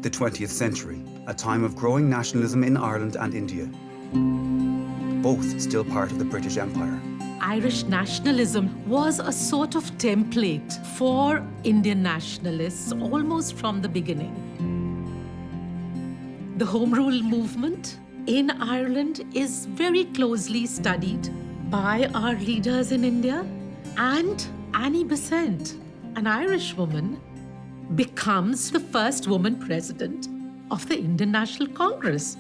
The 20th century, a time of growing nationalism in Ireland and India. Both still part of the British Empire. Irish nationalism was a sort of template for Indian nationalists almost from the beginning. The Home Rule movement in Ireland is very closely studied by our leaders in India, and Annie Besant, an Irish woman, becomes the first woman president of the Indian National Congress.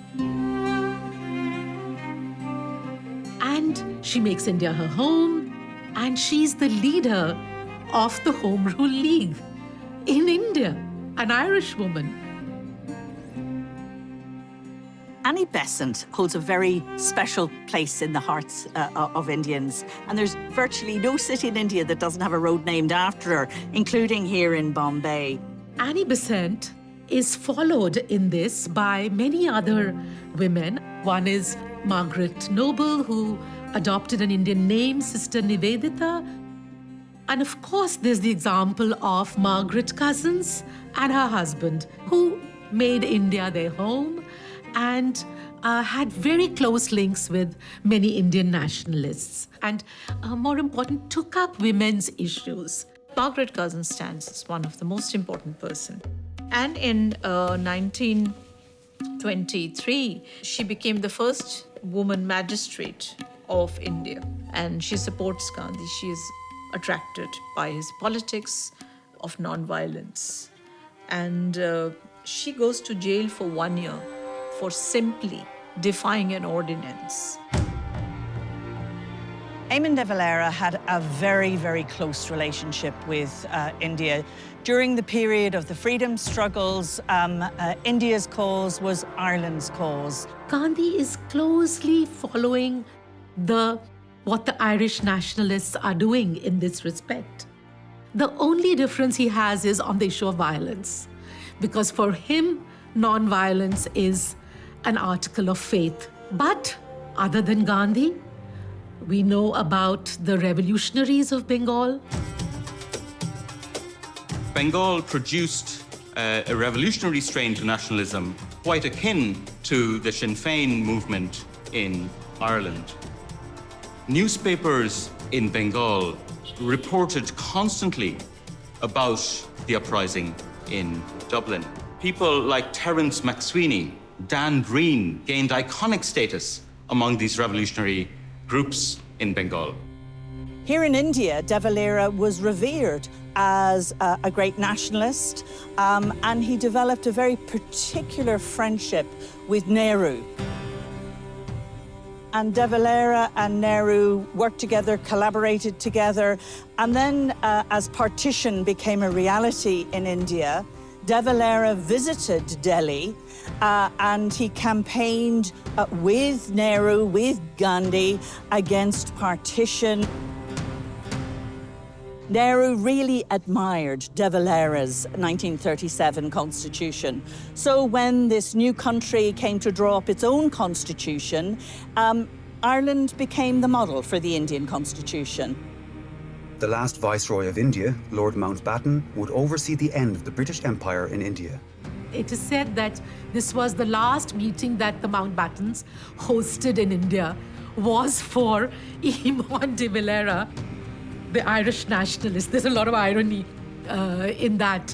And she makes India her home, and she's the leader of the Home Rule League in India, an Irish woman. Annie Besant holds a very special place in the hearts of Indians, and there's virtually no city in India that doesn't have a road named after her, including here in Bombay. Annie Besant is followed in this by many other women. One is Margaret Noble, who adopted an Indian name, Sister Nivedita. And of course, there's the example of Margaret Cousins and her husband, who made India their home and had very close links with many Indian nationalists, and more important, took up women's issues. Margaret Cousins stands as one of the most important person. And in 1923, she became the first woman magistrate of India. And she supports Gandhi. She is attracted by his politics of non-violence. And she goes to jail for 1 year for simply defying an ordinance. Eamon de Valera had a very, very close relationship with India. During the period of the freedom struggles, India's cause was Ireland's cause. Gandhi is closely following what the Irish nationalists are doing in this respect. The only difference he has is on the issue of violence, because for him, non-violence is an article of faith. But other than Gandhi, we know about the revolutionaries of Bengal. Bengal produced a revolutionary strain to nationalism quite akin to the Sinn Féin movement in Ireland. Newspapers in Bengal reported constantly about the uprising in Dublin. People like Terence MacSweeney, Dan Breen gained iconic status among these revolutionary groups in Bengal. Here in India, De Valera was revered as a great nationalist, and he developed a very particular friendship with Nehru. And De Valera and Nehru worked together, collaborated together, and then as partition became a reality in India, De Valera visited Delhi and he campaigned with Nehru, with Gandhi, against partition. Nehru really admired De Valera's 1937 constitution. So when this new country came to draw up its own constitution, Ireland became the model for the Indian constitution. The last Viceroy of India, Lord Mountbatten, would oversee the end of the British Empire in India. It is said that this was the last meeting that the Mountbattens hosted in India was for Eamon de Valera, the Irish nationalist. There's a lot of irony in that.